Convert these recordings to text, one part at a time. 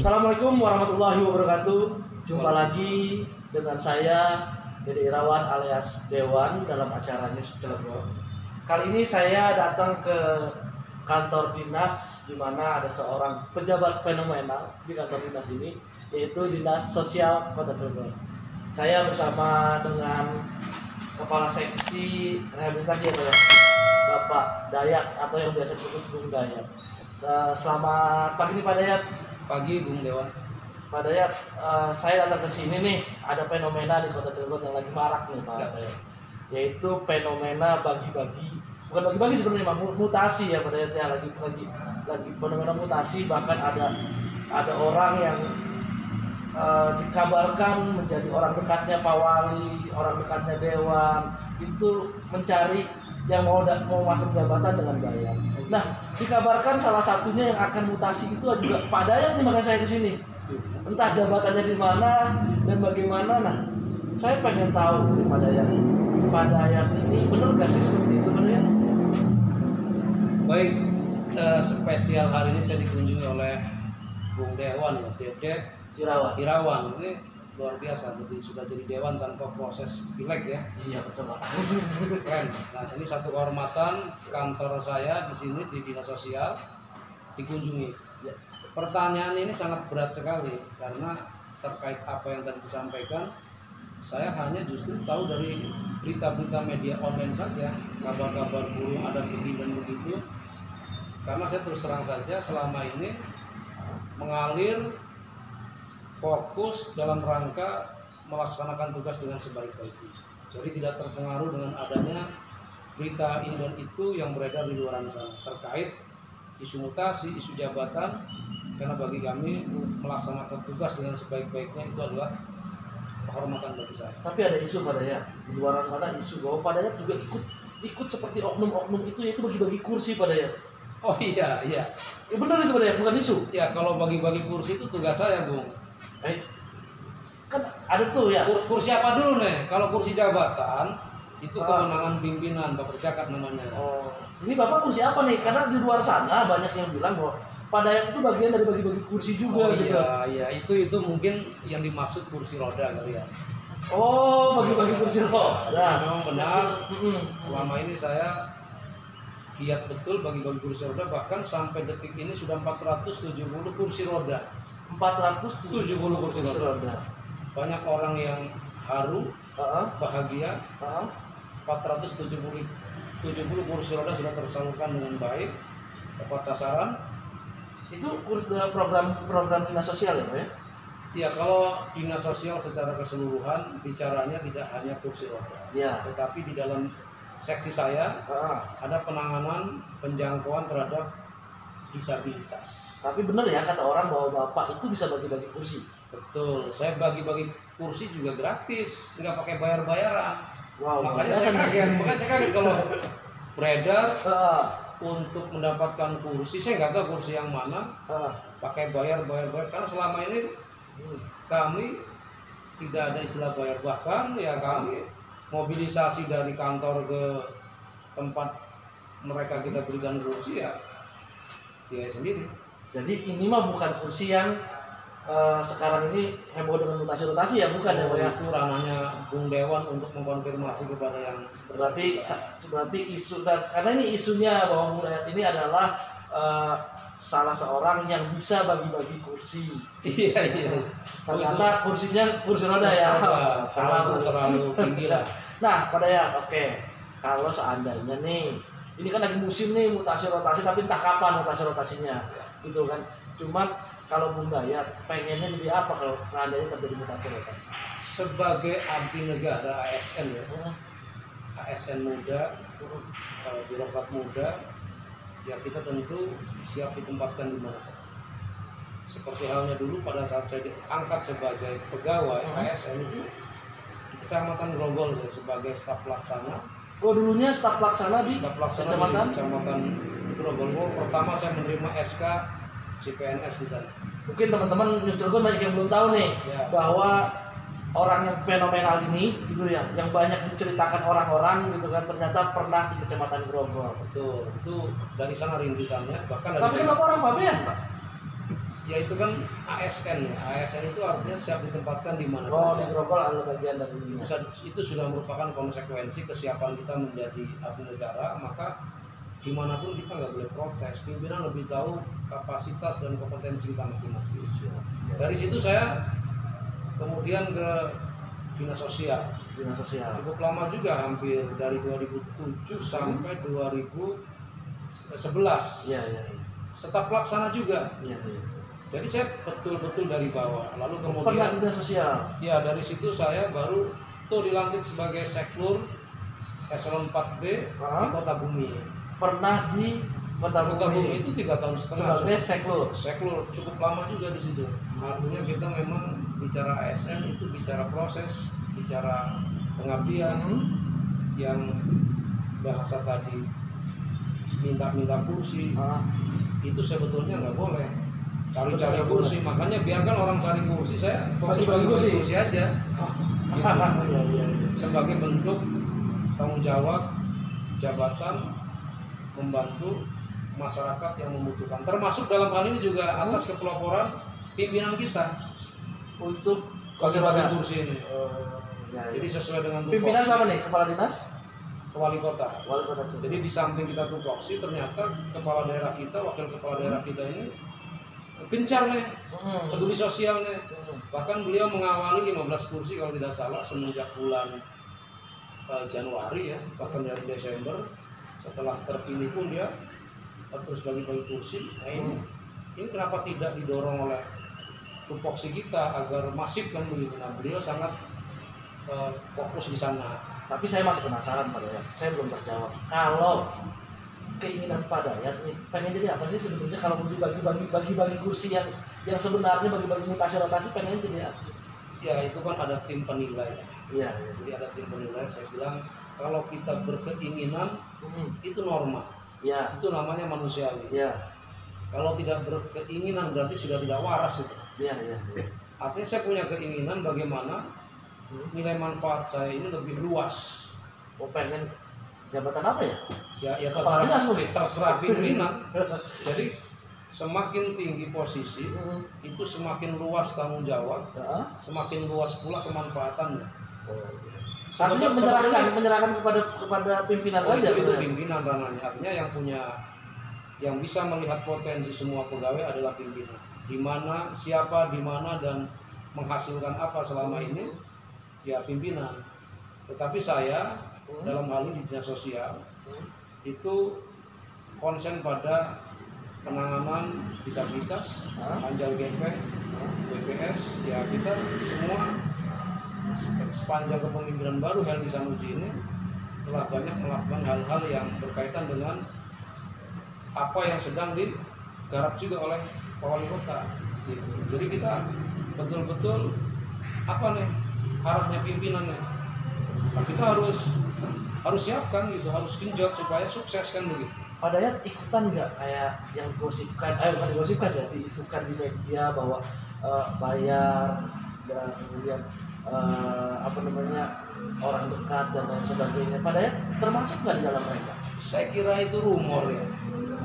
Assalamualaikum warahmatullahi wabarakatuh. Jumpa lagi dengan saya Dede Irawan alias Dewan dalam acara News Cilegon. Kali ini saya datang ke kantor dinas di mana ada seorang pejabat fenomenal di kantor dinas ini, yaitu Dinas Sosial Kota Cilegon. Saya bersama dengan Kepala Seksi Rehabilitasi ya, Bapak Dayat atau yang biasa disebut Bung Dayat. Selamat pagi nih Pak Dayat. Pagi Bung Dewan. Pak Dayat, saya datang ke sini nih, ada fenomena di Kota Cilegon yang lagi marak nih Pak Dayat, yaitu fenomena bagi-bagi, bukan bagi-bagi sebenarnya, mutasi ya Pak Dayat ya, lagi fenomena mutasi. Bahkan ada orang yang dikabarkan menjadi orang dekatnya Pak Wali, orang dekatnya Dewan, itu mencari yang mau masuk jabatan dengan bayar. Nah, dikabarkan salah satunya yang akan mutasi itu juga Pak Dayat nih, makanya saya kesini. Entah jabatannya di mana dan bagaimana. Nah, saya pengen tahu nih Pak Dayat ini benar gak sih seperti itu benar? Baik, spesial hari ini saya dikunjungi oleh Bung Dewan ya, Dede Irawan. Ini luar biasa, jadi sudah jadi dewan tanpa proses pileg ya. Iya betul Pak. Keren. Nah, ini satu kehormatan kantor saya di sini di Dinas Sosial dikunjungi. Ya. Pertanyaan ini sangat berat sekali karena terkait apa yang tadi disampaikan. Saya hanya justru tahu dari berita-berita media online saja, kabar-kabar burung ada begini dan begitu. Karena saya terus terang saja selama ini mengalir fokus dalam rangka melaksanakan tugas dengan sebaik-baiknya. Jadi tidak terpengaruh dengan adanya berita ini dan itu yang beredar di luar sana terkait isu mutasi, isu jabatan. Karena bagi kami melaksanakan tugas dengan sebaik-baiknya itu adalah kehormatan bagi saya. Tapi ada isu Pak Dayat di luar sana, isu bahwa Pak Dayat juga ikut seperti oknum-oknum itu, yaitu bagi-bagi kursi Pak Dayat. Oh iya. Ya benar itu Pak Dayat, bukan isu. Ya kalau bagi-bagi kursi itu tugas saya, Bung. Kan ada tuh ya. Kursi apa dulu nih? Kalau kursi jabatan itu kewenangan pimpinan, Bapak Cakat namanya. Oh, ini Bapak kursi apa nih? Karena di luar sana banyak yang bilang bahwa Pak Dayat itu bagian dari bagi-bagi kursi juga. Oh gitu. iya, itu mungkin yang dimaksud kursi roda kali ya. Oh, bagi-bagi kursi roda. Ya, memang benar. Selama ini saya giat betul bagi-bagi kursi roda, bahkan sampai detik ini sudah 470 kursi roda. 470 kursi roda. Banyak orang yang haru, bahagia. 470 kursi roda sudah tersalurkan dengan baik, tepat sasaran. Itu program dinas sosial ya Pak ya? Ya, kalau dinas sosial secara keseluruhan bicaranya tidak hanya kursi roda. Ya. Tetapi di dalam seksi saya ada penanganan penjangkauan terhadap disabilitas. Tapi benar ya kata orang bahwa Bapak itu bisa bagi-bagi kursi. Betul, saya bagi-bagi kursi juga gratis, nggak pakai bayar-bayaran. Wow, makanya saya kaget kalau beredar untuk mendapatkan kursi. Saya nggak tahu kursi yang mana pakai bayar. Karena selama ini kami tidak ada istilah bayar, bahkan ya kami mobilisasi dari kantor ke tempat mereka kita berikan kursi ya dia sendiri. Jadi ini mah bukan kursi yang sekarang ini heboh dengan mutasi-mutasi ya, bukan ya Pak ya? Itu ranahnya Bung Dewan untuk mengkonfirmasi kepada yang berarti isu, dan karena ini isunya bahwa Bung Dayat ini adalah salah seorang yang bisa bagi-bagi kursi. Iya. Ternyata kursinya kursi roda ya. Salah terlalu tinggi lah. Nah, Pak Dayat, oke. Kalau seandainya nih, ini kan lagi musim nih mutasi rotasi, tapi entah kapan mutasi rotasinya, gitu kan. Cuman kalau Bung Dayat pengennya jadi apa kalau seandainya terjadi mutasi rotasi? Sebagai abdi negara ASN ya, ASN muda, birokrat muda, ya kita tentu siap ditempatkan di mana saja. Seperti halnya dulu pada saat saya diangkat sebagai pegawai ASN itu di Kecamatan Grogol sebagai staf pelaksana. Oh, dulunya staf pelaksana di Kecamatan Grogol. Pertama saya menerima SK CPNS di sana. Mungkin teman-teman News Cilegon banyak yang belum tahu nih bahwa orang yang fenomenal ini gitu ya, yang banyak diceritakan orang-orang gitu kan, ternyata pernah di Kecamatan Grogol. Betul, itu dari sana rintisannya. Bahkan tapi kan Bapak orang Babean Pak? Ya itu kan ASN ya. ASN itu artinya siap ditempatkan di mana saja. Di Grogol adalah bagian dari itu sudah merupakan konsekuensi kesiapan kita menjadi abdi negara, maka dimanapun kita nggak boleh protes. Pimpinan lebih tahu kapasitas dan kompetensi kita masing-masing. Dari situ saya kemudian ke dinas sosial. Cukup lama juga, hampir dari 2007 sampai 2011. Iya. Staf pelaksana juga. Iya. Jadi saya betul-betul dari bawah. Lalu kemudian dinas sosial. Ya, dari situ saya baru dilantik sebagai Seklur Eselon 4B di Kota Bumi. Pernah di Kota Bumi itu 3 tahun setengah sebagai Seklur cukup lama juga di situ. Artinya kita memang bicara ASN itu bicara proses, bicara pengabdian, yang bahasa tadi minta kursi, itu sebetulnya nggak boleh cari kursi. Makanya biarkan orang cari kursi, saya fokus bagi kursi aja. Gitu. Sebagai bentuk tanggung jawab jabatan membantu masyarakat yang membutuhkan, termasuk dalam hal ini juga atas kepeloporan pimpinan kita untuk bagi kursi ini. Jadi sesuai dengan pimpinan sama nih, kepala dinas, wali kota. Jadi di samping kita tupoksi, ternyata kepala daerah kita, wakil kepala daerah kita ini gencar nih, peduli sosial nih. Bahkan beliau mengawali 15 kursi kalau tidak salah semenjak bulan Januari ya, bahkan dari Desember. Setelah terpilih pun dia terus bagi-bagi kursi. Nah ini kenapa tidak didorong oleh tupoksi kita agar masif kan begitu? Nah beliau sangat fokus di sana. Tapi saya masih penasaran Pak Dayat, saya belum terjawab. Kalau keinginan Pak Dayat ini pengen jadi apa sih sebenarnya kalau bagi-bagi kursi yang sebenarnya bagi-bagi mutasi rotasi pengen jadi apa? Ya itu kan ada tim penilai. Iya. Jadi ada tim penilai. Saya bilang kalau kita berkeinginan itu normal. Ya. Itu namanya manusiawi. Ya. Kalau tidak berkeinginan berarti sudah tidak waras itu. Iya. Artinya saya punya keinginan bagaimana nilai manfaat saya ini lebih luas. Pengen jabatan apa ya? Ya terserah pimpinan. Jadi semakin tinggi posisi itu semakin luas tanggung jawab, semakin luas pula kemanfaatannya. Artinya menyerahkan kepada pimpinan saja. Itu pimpinan ranahnya. Artinya yang bisa melihat potensi semua pegawai adalah pimpinan. Di mana, siapa, di mana, dan menghasilkan apa selama ini ya pimpinan. Tetapi saya dalam hal ini di dinas sosial itu konsen pada penanganan disabilitas, Anjal GP, BPS, ya kita semua sepanjang kepemimpinan baru Heldy Sanusi ini telah banyak melakukan hal-hal yang berkaitan dengan apa yang sedang digarap juga oleh Pak Wali Kota. Jadi kita betul-betul apa nih arahnya pimpinannya. Nah, kita harus siapkan gitu, harus genjot supaya sukses kan begitu. Pak Dayat ikutan nggak kayak yang bukan digosipkan ya, diisukan di media bahwa bayar dan kemudian orang dekat dan lain sebagainya. Pak Dayat termasuk nggak di dalam mereka? Saya kira itu rumor ya,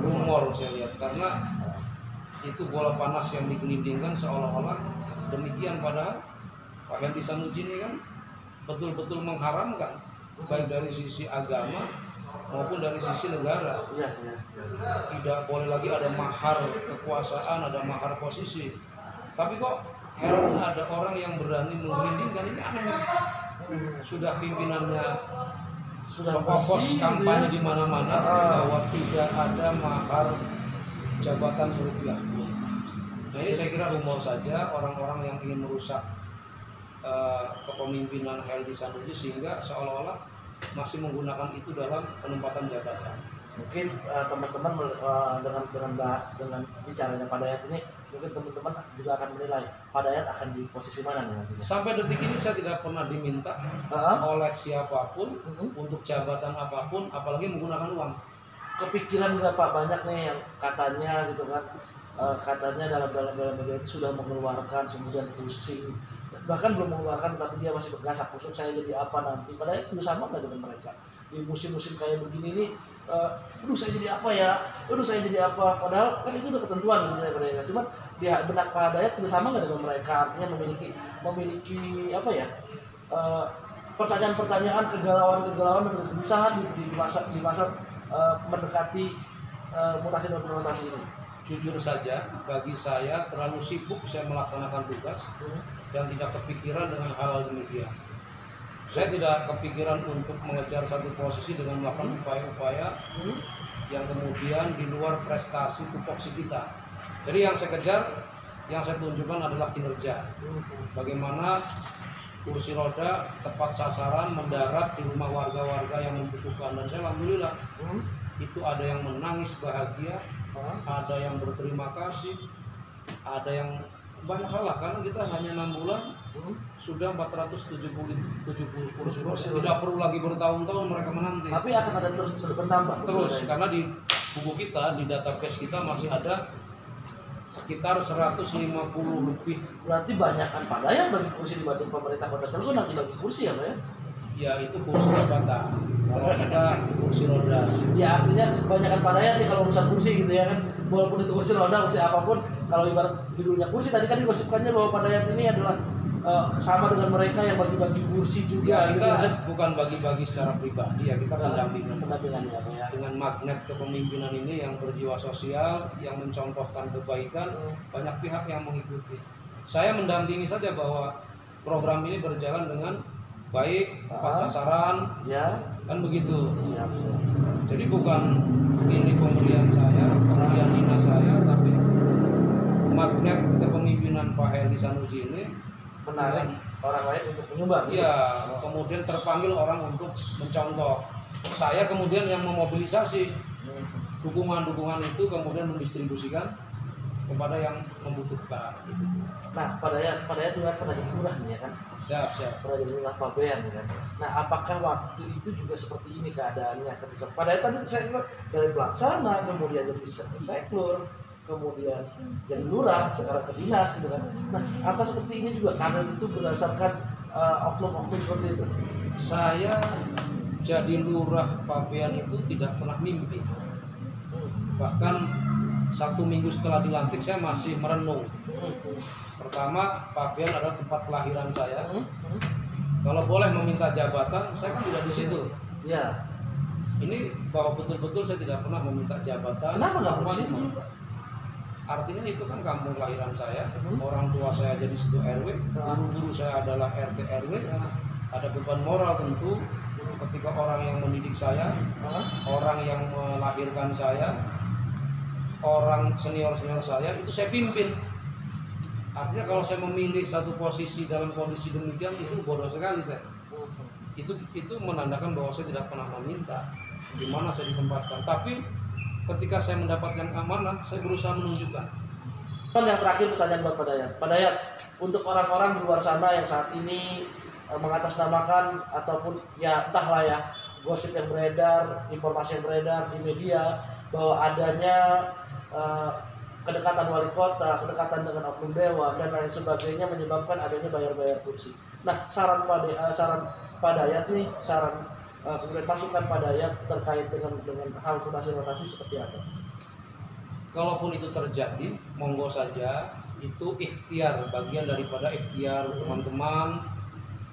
rumor saya lihat karena itu bola panas yang digelindingkan seolah-olah demikian, padahal Pak Heldy Sanusi ini kan betul-betul mengharamkan baik dari sisi agama maupun dari sisi negara. Tidak boleh lagi ada mahar kekuasaan, ada mahar posisi. Tapi kok heran ada orang yang berani menggelindingkan, ini aneh. Sudah pimpinannya sudah fokus kampanye di mana-mana bahwa tidak ada mahar jabatan serupiah. Nah ini saya kira rumor saja orang-orang yang ingin merusak kepemimpinan Heldy Sanusi sehingga seolah-olah masih menggunakan itu dalam penempatan jabatan. Mungkin teman-teman dengan bicaranya Pak Dayat ini, mungkin teman-teman juga akan menilai Pak Dayat akan di posisi mana nih nantinya. Sampai detik ini saya tidak pernah diminta oleh siapapun untuk jabatan apapun, apalagi menggunakan uang. Kepikiran nggak Pak banyak nih yang katanya gitu kan, katanya dalam media itu sudah mengeluarkan kemudian pusing, bahkan belum mengeluarkan tapi dia masih bergasak kusuk saya jadi apa nanti. Padahal itu sama nggak dengan mereka di musim-musim kayak begini nih, saya jadi apa ya, saya jadi apa, padahal kan itu udah ketentuan sebenarnya mereka. Cuman di benak Pak Dayat juga sama nggak dengan mereka, artinya memiliki apa ya, pertanyaan-pertanyaan, kegalauan dan kegelisahan di masa mendekati mutasi dan implementasi ini? Jujur saja, bagi saya terlalu sibuk saya melaksanakan tugas dan tidak kepikiran dengan hal demikian. Saya tidak kepikiran untuk mengejar satu posisi dengan melakukan upaya-upaya yang kemudian di luar prestasi tupoksi kita. Jadi yang saya kejar, yang saya tunjukkan adalah kinerja. Bagaimana kursi roda tepat sasaran mendarat di rumah warga-warga yang membutuhkan, dan saya alhamdulillah itu ada yang menangis bahagia, ada yang berterima kasih, ada yang banyak hal lah, karena kita hanya 6 bulan sudah 470 kursi roda. Tidak perlu lagi bertahun-tahun mereka menanti. Tapi akan ada terus bertambah. Terus karena di buku kita, di database kita masih ada sekitar 150 lebih. Berarti banyakkan Pak Dayat bagi kursi dibanding pemerintah Kota Cilegon nanti bagi kursi ya Pak ya? Ya itu kursi jabatan. Kalau kita kursi roda. Ya artinya banyakkan Pak Dayat nih kalau urusan kursi gitu ya kan. Walaupun itu kursi roda, kursi apapun, kalau ibarat judulnya kursi, tadi kan digosipkannya bahwa Pak Dayat ini adalah sama dengan mereka yang bagi-bagi kursi juga. Ya kita gitu, kan? bukan bagi-bagi secara pribadi ya, kita pendampingan. Pendampingan ya Pak ya. Dengan magnet kepemimpinan ini yang berjiwa sosial, yang mencontohkan kebaikan, banyak pihak yang mengikuti. Saya mendampingi saja bahwa program ini berjalan dengan baik, tepat sasaran, ya, kan begitu. Siap. Jadi bukan ini pemberian saya, pemberian dinas saya, tapi magnet kepemimpinan Pak Herdi Sanusi ini menarik orang lain untuk menyumbang. Iya, kemudian terpanggil orang untuk mencontoh. Saya kemudian yang memobilisasi dukungan-dukungan itu, kemudian mendistribusikan kepada yang membutuhkan. Nah, Pak Dayat juga pernah jadi lurah nih ya kan? Siap. Pernah jadi lurah Pabean ya kan? Nah, apakah waktu itu juga seperti ini keadaannya ketika Pak Dayat tadi saya bilang dari pelaksana, kemudian jadi seklur, kemudian jadi lurah, sekarang ke dinas gitu kan? Nah, apa seperti ini juga kader itu berdasarkan oknum-oknum seperti itu? Saya jadi lurah Pabean itu tidak pernah mimpi. Bahkan 1 minggu setelah dilantik saya masih merenung. Pertama, Pabean adalah tempat kelahiran saya. Kalau boleh meminta jabatan, saya kan tidak di situ. Ya. Ini bahwa betul-betul saya tidak pernah meminta jabatan. Kenapa nggak bersih? Artinya itu kan kampung kelahiran saya. Orang tua saya jadi situ RW, guru-guru saya adalah RT RW. Ada beban moral tentu ketika orang yang mendidik saya, orang yang melahirkan saya, orang senior saya itu saya pimpin. Artinya kalau saya memilih satu posisi dalam kondisi demikian itu bodoh sekali saya. Itu menandakan bahwa saya tidak pernah meminta di mana saya ditempatkan. Tapi ketika saya mendapatkan amanah, saya berusaha menunjukkan. Kan yang terakhir pertanyaan buat Pak Dayat. Pak Dayat, untuk orang-orang di luar sana yang saat ini mengatasnamakan ataupun ya entahlah ya gosip yang beredar, informasi yang beredar di media bahwa adanya kedekatan wali kota, kedekatan dengan oknum dewa dan lain sebagainya menyebabkan adanya bayar-bayar kursi. Nah, saran Pak Dayat nih, kemudian masukan Pak Dayat terkait dengan hal mutasi seperti apa? Kalaupun itu terjadi, monggo saja, itu ikhtiar, bagian daripada ikhtiar teman-teman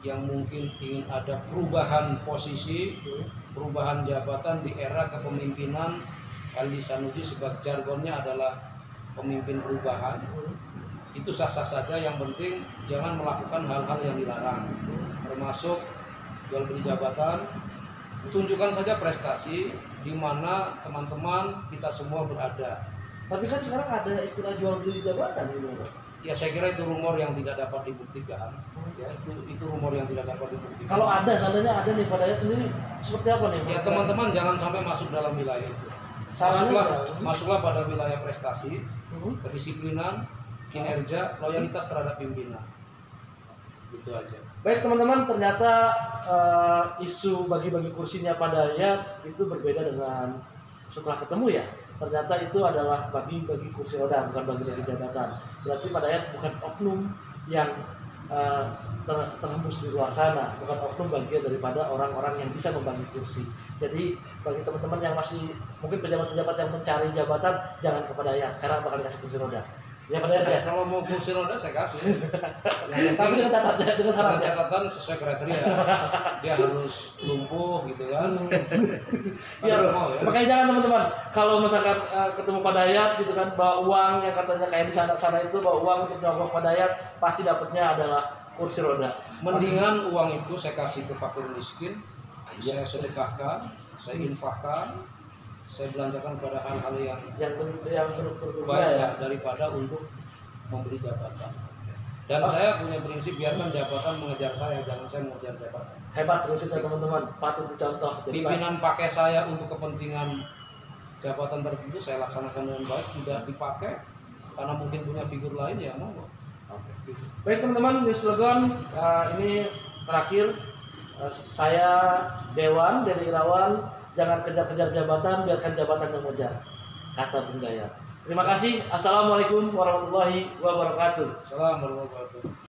yang mungkin ingin ada perubahan posisi, perubahan jabatan di era kepemimpinan Herdi Sanusi, sebagai jargonnya adalah pemimpin perubahan. Itu sah-sah saja, yang penting jangan melakukan hal-hal yang dilarang, termasuk jual beli jabatan. Tunjukkan saja prestasi di mana teman-teman kita semua berada. Tapi kan sekarang ada istilah jual beli jabatan gitu. Ya saya kira itu rumor yang tidak dapat dibuktikan. Ya itu rumor yang tidak dapat dibuktikan. Kalau ada, seandainya ada nih Pak Dayat sendiri seperti apa nih? Ya teman-teman jangan sampai masuk dalam wilayah itu. Masuklah pada wilayah prestasi, kedisiplinan, kinerja, loyalitas terhadap pimpinan. Gitu aja. Baik teman-teman, ternyata isu bagi-bagi kursinya Pak Dayat itu berbeda dengan setelah ketemu ya. Ternyata itu adalah bagi-bagi kursi roda, bukan bagi-bagi jabatan. Berarti Pak Dayat bukan oknum yang terhembus di luar sana, bukan oknum bagian daripada orang-orang yang bisa membagi kursi. Jadi bagi teman-teman yang masih mungkin pejabat-pejabat yang mencari jabatan, jangan ke Pak Dayat karena bakal dikasih kursi roda. Ya pada ya. Kalau mau kursi roda saya kasih. Tapi dengan catatan sesuai kriteria. Dia harus lumpuh gitu kan. Biar mau ya. Makanya jangan teman-teman kalau misalkan ketemu Pak Dayat gitu kan bawa uang yang katanya kayak di sana itu bawa uang untuk nyogok Pak Dayat pasti dapatnya adalah kursi roda. Mendingan uang itu saya kasih ke fakir miskin, saya sedekahkan, saya infakkan, saya belanjakan pada hal-hal yang baik ya, daripada untuk membeli jabatan. Dan saya punya prinsip biarkan jabatan mengejar saya, jangan saya mengejar jabatan. Hebat prinsipnya teman-teman, patut dicontoh. Pimpinan pakai saya untuk kepentingan jabatan tertentu saya laksanakan dengan baik, tidak dipakai karena mungkin punya figur lain ya mau. Baik teman-teman, News Cilegon ini terakhir saya Dewan dari Irawan. Jangan kejar-kejar jabatan, biarkan jabatan yang mengejar. Kata Bung Dayat. Terima kasih. Assalamualaikum warahmatullahi wabarakatuh. Assalamualaikum warahmatullahi wabarakatuh.